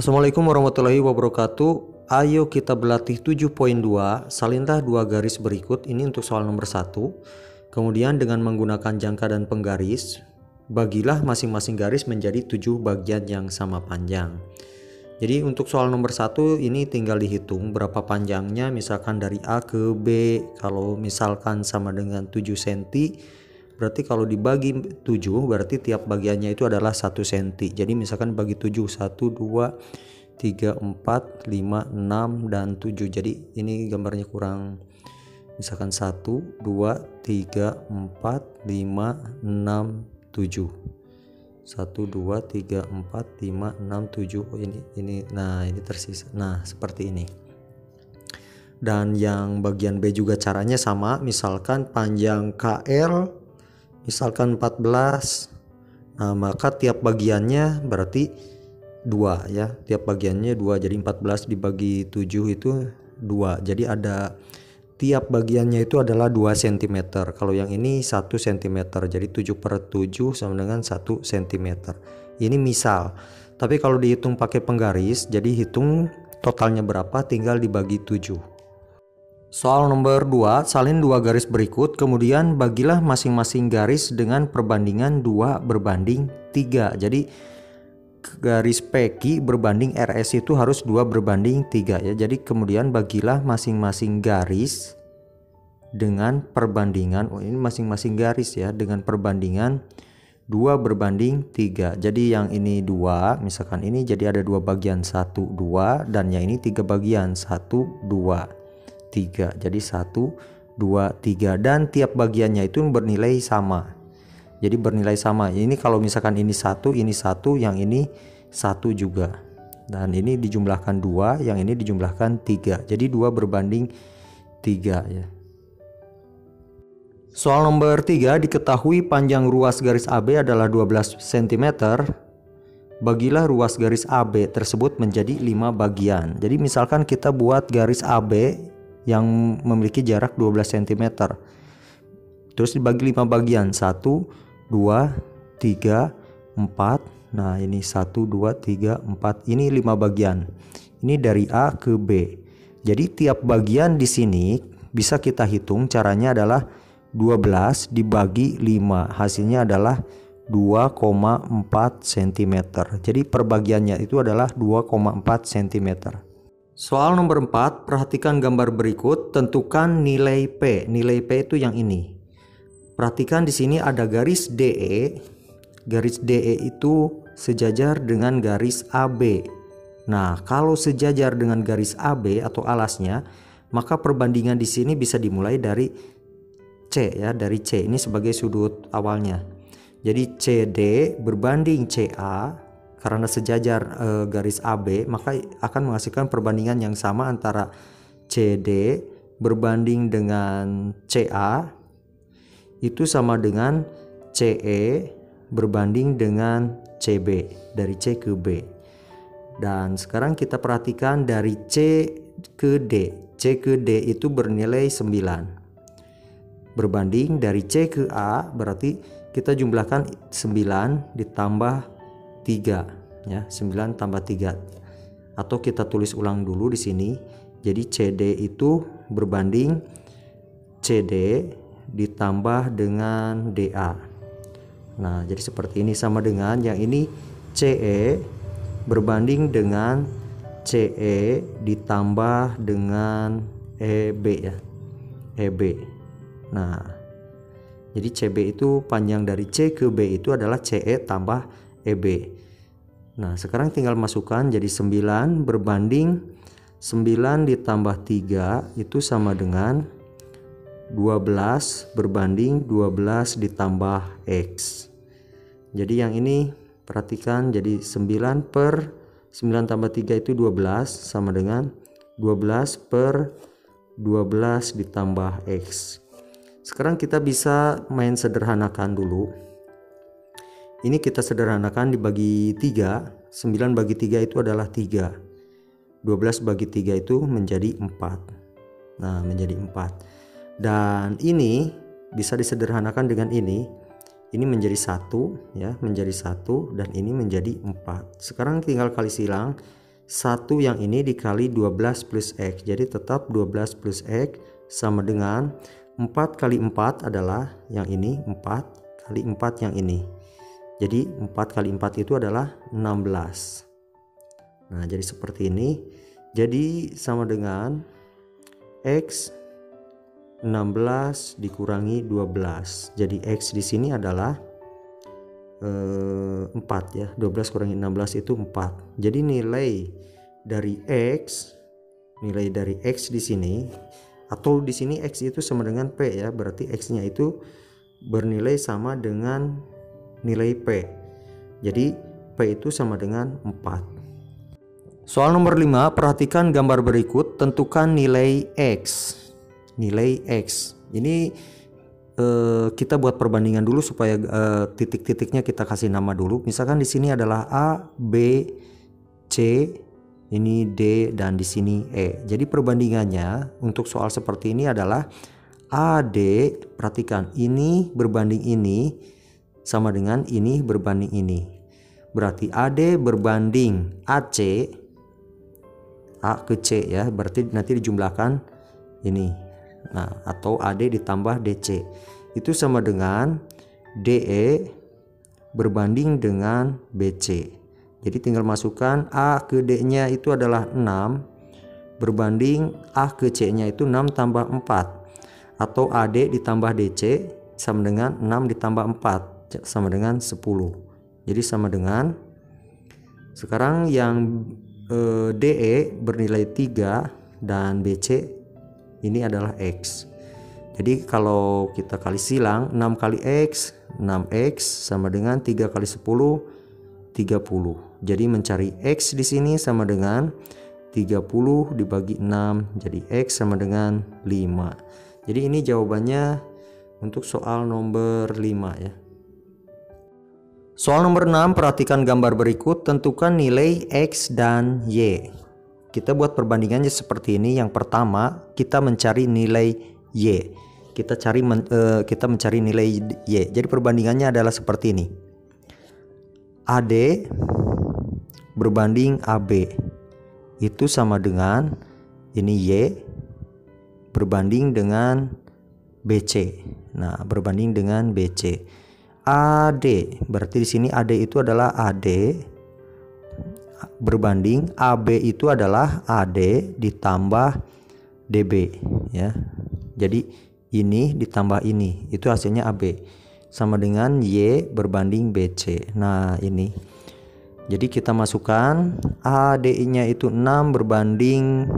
Assalamualaikum warahmatullahi wabarakatuh. Ayo kita berlatih 7.2. Salinlah dua garis berikut. Ini untuk soal nomor 1. Kemudian dengan menggunakan jangka dan penggaris, bagilah masing-masing garis menjadi 7 bagian yang sama panjang. Jadi untuk soal nomor 1 ini tinggal dihitung berapa panjangnya, misalkan dari A ke B. Kalau misalkan sama dengan 7 cm, berarti kalau dibagi 7 berarti tiap bagiannya itu adalah 1 cm. Jadi misalkan bagi 7, 1, 2, 3, 4, 5, 6, dan 7. Jadi ini gambarnya kurang, misalkan 1, 2, 3, 4, 5, 6, 7. 1, 2, 3, 4, 5, 6, 7. Ini nah ini tersisa. Nah seperti ini. Dan yang bagian B juga caranya sama. Misalkan panjang KL misalkan 14. Nah maka tiap bagiannya berarti 2 ya. Tiap bagiannya 2. Jadi 14 dibagi 7 itu 2. Jadi ada tiap bagiannya itu adalah 2 cm. Kalau yang ini 1 cm. Jadi 7/7 sama dengan 1 cm. Ini misal. Tapi kalau dihitung pakai penggaris, jadi hitung totalnya berapa tinggal dibagi 7. Soal nomor 2, salin dua garis berikut, kemudian bagilah masing-masing garis dengan perbandingan 2/3. Jadi garis PQ berbanding RS itu harus 2/3 ya. Jadi kemudian bagilah masing-masing garis dengan perbandingan, ini masing-masing garis ya, dengan perbandingan 2/3. Jadi yang ini 2, misalkan ini jadi ada 2 bagian, 1, 2, dan yang ini 3 bagian, 1, 2, 3. Jadi 1, 2, 3, dan tiap bagiannya itu bernilai sama. Jadi bernilai sama. Ini kalau misalkan ini 1, yang ini 1 juga. Dan ini dijumlahkan 2, yang ini dijumlahkan 3. Jadi 2/3 ya. Soal nomor 3, diketahui panjang ruas garis AB adalah 12 cm. Bagilah ruas garis AB tersebut menjadi 5 bagian. Jadi misalkan kita buat garis AB yang memiliki jarak 12 cm. Terus dibagi 5 bagian, 1, 2, 3, 4. Nah ini 1, 2, 3, 4. Ini 5 bagian. Ini dari A ke B. Jadi tiap bagian di sini bisa kita hitung, caranya adalah 12 dibagi 5. Hasilnya adalah 2,4 cm. Jadi perbagiannya itu adalah 2,4 cm. Soal nomor 4, perhatikan gambar berikut, tentukan nilai P. Nilai P itu yang ini. Perhatikan di sini ada garis DE. Garis DE itu sejajar dengan garis AB. Nah, kalau sejajar dengan garis AB atau alasnya, maka perbandingan di sini bisa dimulai dari C ya, dari C. Ini sebagai sudut awalnya. Jadi CD berbanding CA. Karena sejajar garis AB, maka akan menghasilkan perbandingan yang sama antara CD berbanding dengan CA itu sama dengan CE berbanding dengan CB, dari C ke B. Dan sekarang kita perhatikan dari C ke D. C ke D itu bernilai 9. Berbanding dari C ke A, berarti kita jumlahkan 9 ditambah 3 ya, 9 tambah 3, atau kita tulis ulang dulu di sini. Jadi CD itu berbanding CD ditambah dengan DA. Nah jadi seperti ini, sama dengan yang ini CE berbanding dengan CE ditambah dengan EB ya, EB. Nah jadi CB itu panjang dari C ke B itu adalah CE tambah EB. Nah sekarang tinggal masukkan, jadi 9 berbanding 9 ditambah 3 itu sama dengan 12 berbanding 12 ditambah X. Jadi yang ini perhatikan, jadi 9 per 9 tambah 3 itu 12 sama dengan 12 per 12 ditambah X. Sekarang kita bisa main sederhanakan dulu. Ini kita sederhanakan dibagi 3. 9 bagi 3 itu adalah 3. 12 bagi 3 itu menjadi 4. Nah menjadi 4. Dan ini bisa disederhanakan dengan ini. Ini menjadi 1 ya, menjadi 1, dan ini menjadi 4. Sekarang tinggal kali silang. 1 yang ini dikali 12 plus X. Jadi tetap 12 plus X sama dengan 4 kali 4 adalah yang ini, 4 kali 4 yang ini. Jadi 4 kali 4 itu adalah 16. Nah, jadi seperti ini. Jadi sama dengan X 16 dikurangi 12. Jadi X di sini adalah 4 ya. 12 kurangi 16 itu 4. Jadi nilai dari X di sini, atau di sini X itu sama dengan P ya. Berarti X-nya itu bernilai sama dengan nilai P. Jadi P itu sama dengan 4. Soal nomor 5, perhatikan gambar berikut, tentukan nilai X. Nilai X. Ini kita buat perbandingan dulu supaya titik-titiknya kita kasih nama dulu. Misalkan di sini adalah A, B, C, ini D, dan di sini E. Jadi perbandingannya untuk soal seperti ini adalah AD, perhatikan ini berbanding ini sama dengan ini berbanding ini. Berarti AD berbanding AC, A ke C ya, berarti nanti dijumlahkan ini. Nah, atau AD ditambah DC. Itu sama dengan DE berbanding dengan BC. Jadi tinggal masukkan A ke D-nya itu adalah 6 berbanding A ke C-nya itu 6 tambah 4. Atau AD ditambah DC sama dengan 6 ditambah 4 sama dengan 10. Jadi sama dengan, sekarang yang DE bernilai 3 dan BC ini adalah X. Jadi kalau kita kali silang 6 kali X, 6X sama dengan 3 kali 10, 30. Jadi mencari X di sini sama dengan 30 dibagi 6. Jadi X sama dengan 5. Jadi ini jawabannya untuk soal nomor 5 ya. Soal nomor 6, perhatikan gambar berikut, tentukan nilai X dan Y. Kita buat perbandingannya seperti ini. Yang pertama, kita mencari nilai Y. Kita mencari nilai Y. Jadi perbandingannya adalah seperti ini. AD berbanding AB. Itu sama dengan ini Y berbanding dengan BC. Nah, berbanding dengan BC. AD, berarti di sini AD itu adalah AD berbanding AB itu adalah AD ditambah DB ya. Jadi ini ditambah ini, itu hasilnya AB sama dengan Y berbanding BC. Nah, ini. Jadi kita masukkan AD-nya itu 6 berbanding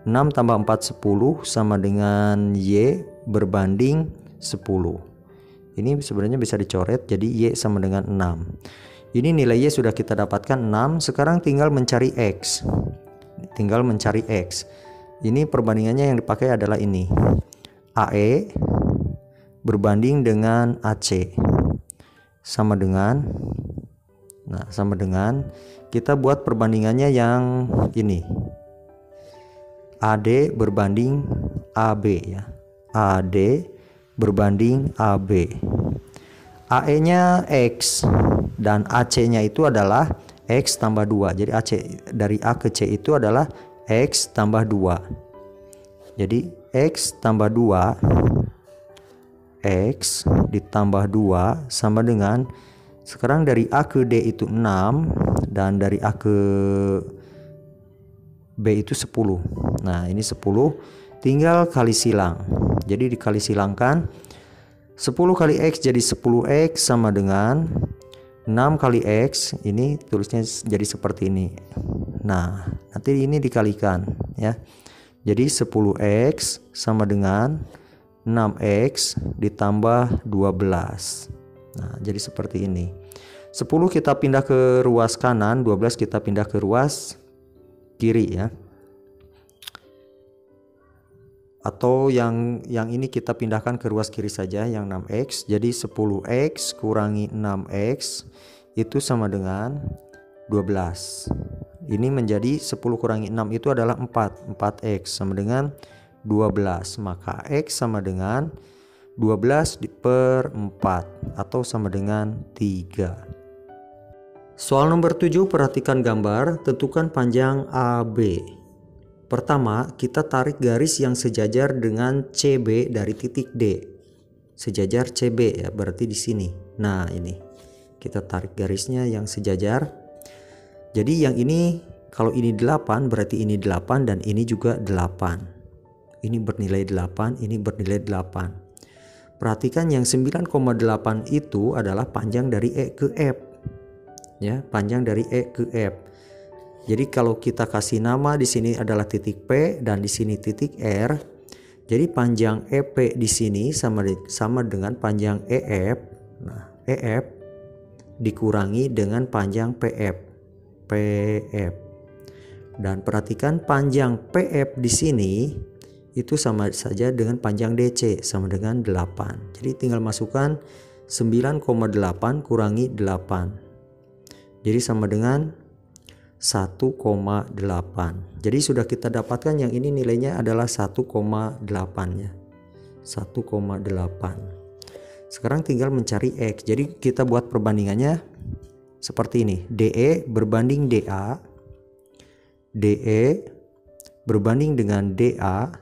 6 tambah 4 10 sama dengan Y berbanding 10. Ini sebenarnya bisa dicoret, jadi Y sama dengan 6. Ini nilai Y sudah kita dapatkan 6. Sekarang tinggal mencari X. Ini perbandingannya yang dipakai adalah ini. AE berbanding dengan AC. Sama dengan, kita buat perbandingannya yang ini. AD berbanding AB ya. AD berbanding AB. AE-nya X dan AC-nya itu adalah X tambah 2. Jadi AC dari A ke C itu adalah X tambah 2. Jadi X tambah 2, X ditambah 2 sama dengan, sekarang dari A ke D itu 6 dan dari A ke B itu 10. Nah, ini 10 tinggal kali silang. Jadi dikali silangkan 10 kali X jadi 10X sama dengan 6 kali X, ini tulisnya jadi seperti ini. Nah, nanti ini dikalikan ya. Jadi 10X sama dengan 6X ditambah 12. Nah, jadi seperti ini. 10 kita pindah ke ruas kanan, 12 kita pindah ke ruas kiri ya. Atau yang ini kita pindahkan ke ruas kiri saja, yang 6X. Jadi 10X kurangi 6X itu sama dengan 12. Ini menjadi 10 kurangi 6 itu adalah 4. 4X sama dengan 12. Maka X sama dengan 12 per 4 atau sama dengan 3. Soal nomor 7, perhatikan gambar, tentukan panjang AB. Pertama, kita tarik garis yang sejajar dengan CB dari titik D. Sejajar CB ya, berarti di sini. Nah, ini. Kita tarik garisnya yang sejajar. Jadi yang ini, kalau ini 8 berarti ini 8 dan ini juga 8. Ini bernilai 8, ini bernilai 8. Perhatikan yang 9,8 itu adalah panjang dari E ke F. Ya, panjang dari E ke F. Jadi kalau kita kasih nama di sini adalah titik P dan di sini titik R. Jadi panjang EP di sini sama dengan panjang EF. Nah, EF dikurangi dengan panjang PF. PF. Dan perhatikan panjang PF di sini itu sama saja dengan panjang DC sama dengan 8. Jadi tinggal masukkan 9,8 kurangi 8. Jadi sama dengan 1,8. Jadi sudah kita dapatkan yang ini nilainya adalah 1,8 ya. 1,8. Sekarang tinggal mencari X. Jadi kita buat perbandingannya seperti ini. DE berbanding DA. DE berbanding dengan DA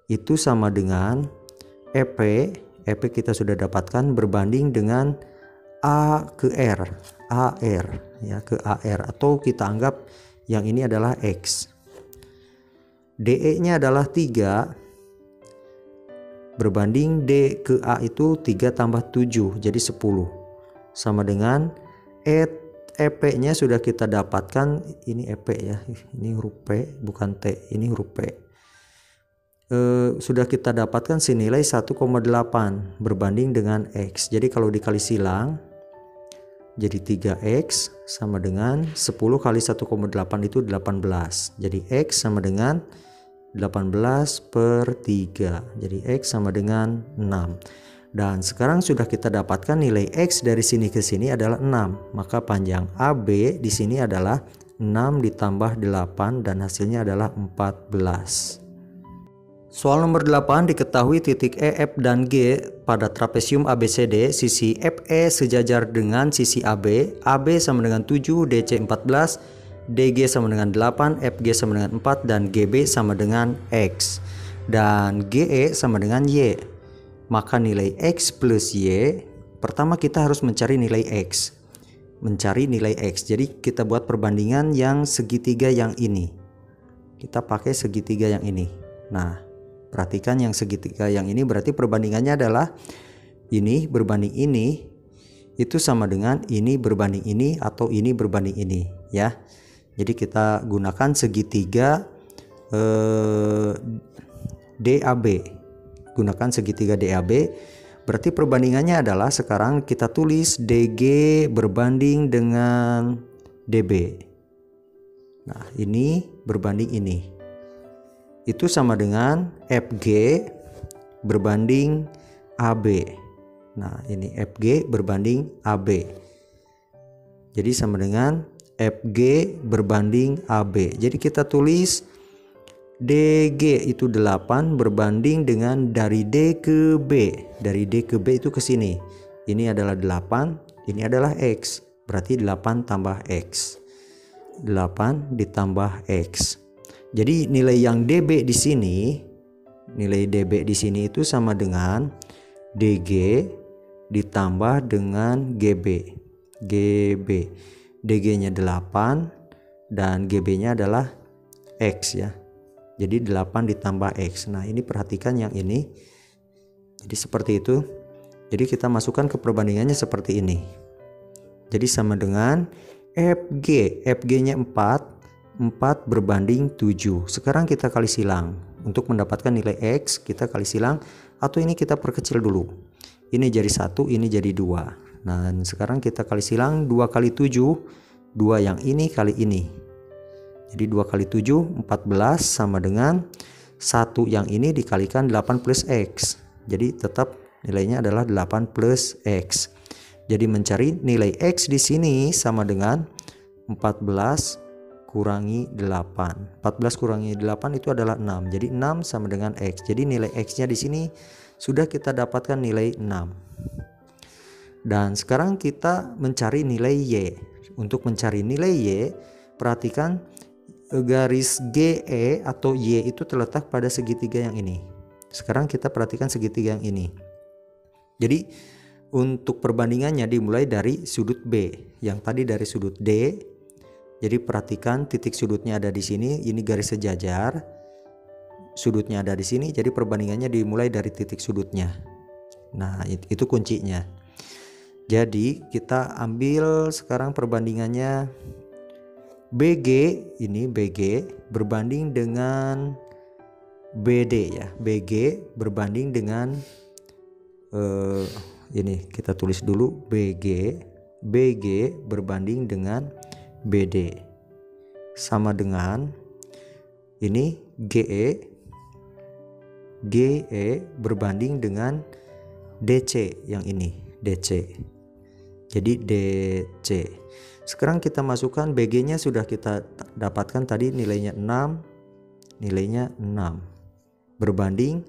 itu sama dengan EP. EP kita sudah dapatkan berbanding dengan A ke R. AR ya, ke AR, atau kita anggap yang ini adalah X. DE nya adalah 3 berbanding D ke A itu 3 tambah 7 jadi 10 sama dengan EP nya sudah kita dapatkan, ini EP ya, ini huruf P bukan T, ini huruf P. Sudah kita dapatkan senilai 1,8 berbanding dengan X. Jadi kalau dikali silang jadi 3X sama dengan 10 kali 1,8 itu 18. Jadi X sama dengan 18 per 3. Jadi X sama dengan 6. Dan sekarang sudah kita dapatkan nilai X dari sini ke sini adalah 6. Maka panjang AB di sini adalah 6 ditambah 8 dan hasilnya adalah 14. Soal nomor 8, diketahui titik E, F, dan G pada trapesium ABCD, sisi FE sejajar dengan sisi AB, AB sama dengan 7, DC 14, DG sama dengan 8, FG sama dengan 4, dan GB sama dengan X. Dan GE sama dengan Y. Maka nilai X plus Y, pertama kita harus mencari nilai X. Mencari nilai X, jadi kita buat perbandingan yang segitiga yang ini. Kita pakai segitiga yang ini. Nah, perhatikan yang segitiga yang ini berarti perbandingannya adalah ini berbanding ini itu sama dengan ini berbanding ini atau ini berbanding ini ya. Jadi kita gunakan segitiga DAB. Gunakan segitiga DAB. Berarti perbandingannya adalah sekarang kita tulis DG berbanding dengan DB. Nah, ini berbanding ini. Itu sama dengan FG berbanding AB. Nah, ini FG berbanding AB. Jadi sama dengan FG berbanding AB. Jadi kita tulis DG itu 8 berbanding dengan dari D ke B. Dari D ke B itu ke sini. Ini adalah 8, ini adalah X. Berarti 8 tambah X. 8 ditambah X. Jadi nilai yang DB di sini, nilai DB di sini itu sama dengan DG ditambah dengan GB. GB. DG-nya 8 dan GB-nya adalah X ya. Jadi 8 ditambah X. Nah, ini perhatikan yang ini. Jadi seperti itu. Jadi kita masukkan ke perbandingannya seperti ini. Jadi sama dengan FG. FG-nya 4 berbanding 7. Sekarang kita kali silang. Untuk mendapatkan nilai X kita kali silang, atau ini kita perkecil dulu. Ini jadi 1, ini jadi 2. Nah, sekarang kita kali silang 2 kali 7. 2 yang ini kali ini. Jadi 2 kali 7 14 sama dengan 1 yang ini dikalikan 8 plus X. Jadi tetap nilainya adalah 8 plus X. Jadi mencari nilai X di sini sama dengan 14 kurangi 8. 14 kurangi 8 itu adalah 6. Jadi 6 sama dengan X. Jadi nilai X-nya di sini sudah kita dapatkan nilai 6. Dan sekarang kita mencari nilai Y. Untuk mencari nilai Y, perhatikan garis GE atau Y itu terletak pada segitiga yang ini. Sekarang kita perhatikan segitiga yang ini. Jadi untuk perbandingannya dimulai dari sudut B, yang tadi dari sudut D. Jadi perhatikan titik sudutnya ada di sini, ini garis sejajar. Sudutnya ada di sini, jadi perbandingannya dimulai dari titik sudutnya. Nah, itu kuncinya. Jadi kita ambil sekarang perbandingannya BG, ini BG berbanding dengan BD ya. BG berbanding dengan ini kita tulis dulu BG berbanding dengan BD sama dengan ini GE berbanding dengan DC yang ini, DC. Jadi DC. Sekarang kita masukkan BG-nya sudah kita dapatkan tadi nilainya 6. Nilainya 6. Berbanding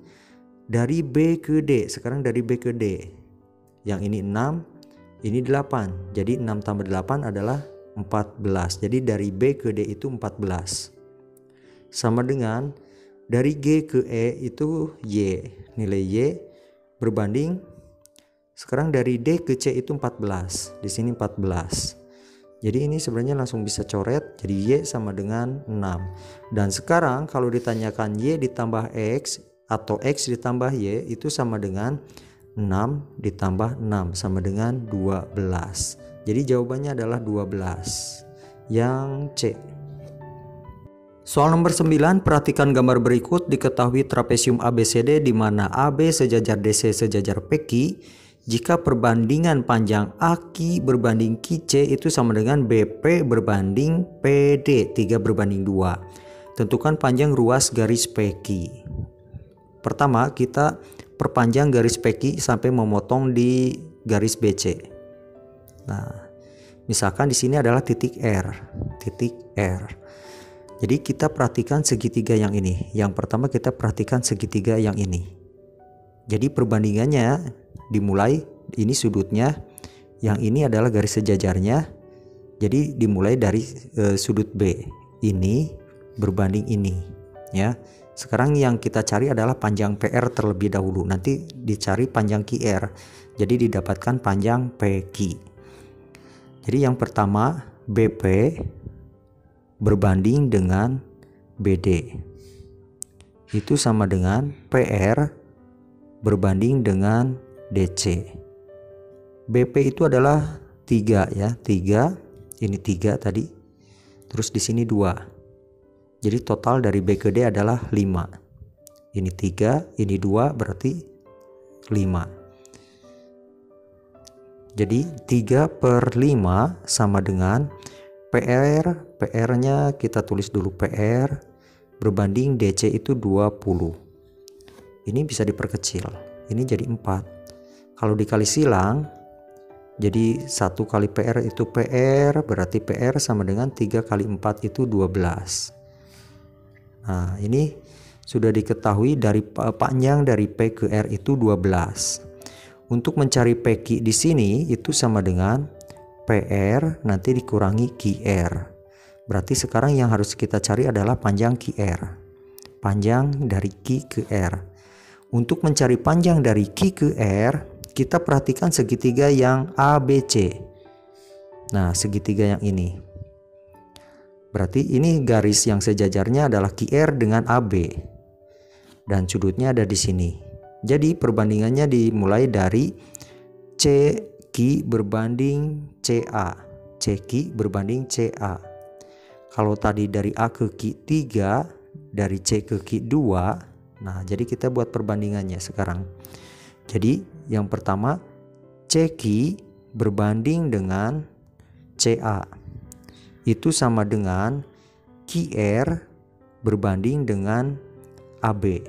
dari B ke D. Sekarang dari B ke D. Yang ini 6, ini 8. Jadi 6 tambah 8 adalah 14. Jadi dari B ke D itu 14. Sama dengan dari G ke E itu Y. Nilai Y berbanding sekarang dari D ke C itu 14. Di sini 14. Jadi ini sebenarnya langsung bisa coret. Jadi Y sama dengan 6. Dan sekarang kalau ditanyakan Y ditambah X atau X ditambah Y itu sama dengan 6 ditambah 6 sama dengan 12. Jadi jawabannya adalah 12. Yang C. Soal nomor 9, perhatikan gambar berikut. Diketahui trapesium ABCD di mana AB sejajar DC sejajar PQ. Jika perbandingan panjang AQ berbanding QC itu sama dengan BP berbanding PD 3 berbanding 2. Tentukan panjang ruas garis PQ. Pertama kita perpanjang garis PQ sampai memotong di garis BC. Nah, misalkan di sini adalah titik R. Jadi kita perhatikan segitiga yang ini. Yang pertama kita perhatikan segitiga yang ini. Jadi perbandingannya dimulai, ini sudutnya, yang ini adalah garis sejajarnya. Jadi dimulai dari sudut B. Ini berbanding ini, ya. Sekarang yang kita cari adalah panjang PR terlebih dahulu. Nanti dicari panjang QR. Jadi didapatkan panjang PQ. Jadi yang pertama BP berbanding dengan BD. Itu sama dengan PR berbanding dengan DC. BP itu adalah 3 ya, 3. Ini 3 tadi. Terus di sini 2. Jadi total dari B ke D adalah 5. Ini 3, ini 2 berarti 5. Jadi 3/5 sama dengan PR-nya kita tulis dulu PR berbanding DC itu 20. Ini bisa diperkecil. Ini jadi 4. Kalau dikali silang jadi 1 kali PR itu PR, berarti PR sama dengan 3 kali 4 itu 12. Nah, ini sudah diketahui dari panjang dari P ke R itu 12. Untuk mencari PQ di sini itu sama dengan PR nanti dikurangi QR. Berarti sekarang yang harus kita cari adalah panjang QR. Panjang dari Q ke R. Untuk mencari panjang dari Q ke R, kita perhatikan segitiga yang ABC. Nah, segitiga yang ini. Berarti ini garis yang sejajarnya adalah QR dengan AB. Dan sudutnya ada di sini. Jadi perbandingannya dimulai dari CQ berbanding CA. CQ berbanding CA. Kalau tadi dari A ke Q 3, dari C ke Q 2. Nah, jadi kita buat perbandingannya sekarang. Jadi yang pertama CQ berbanding dengan CA. Itu sama dengan QR berbanding dengan AB.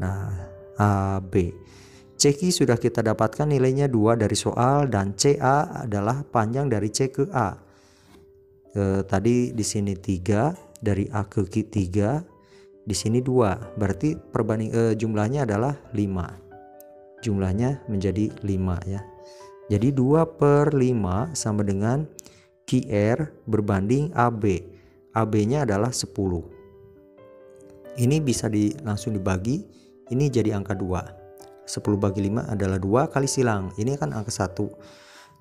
Nah, AB. CQ sudah kita dapatkan nilainya 2 dari soal dan CA adalah panjang dari C ke A. Tadi di sini 3, dari A ke Q 3, di sini 2. Berarti jumlahnya adalah 5. Jumlahnya menjadi 5 ya. Jadi 2/5 sama dengan Q QR berbanding AB. AB-nya adalah 10. Ini bisa langsung dibagi, ini jadi angka 2. 10 bagi 5 adalah 2 kali silang, ini kan angka 1.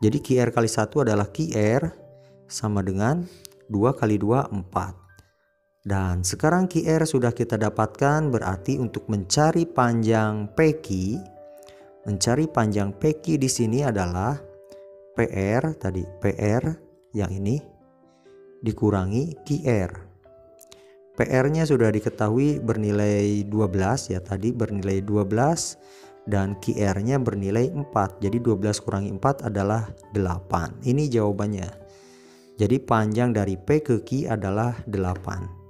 Jadi QR kali 1 adalah QR sama dengan 2 kali 2, 4. Dan sekarang QR sudah kita dapatkan, berarti untuk mencari panjang PQ, di sini adalah PR tadi, PR yang ini dikurangi QR. PR-nya sudah diketahui bernilai 12 ya, tadi bernilai 12 dan QR-nya bernilai 4. Jadi 12 kurangi 4 adalah 8. Ini jawabannya. Jadi panjang dari P ke Q adalah 8.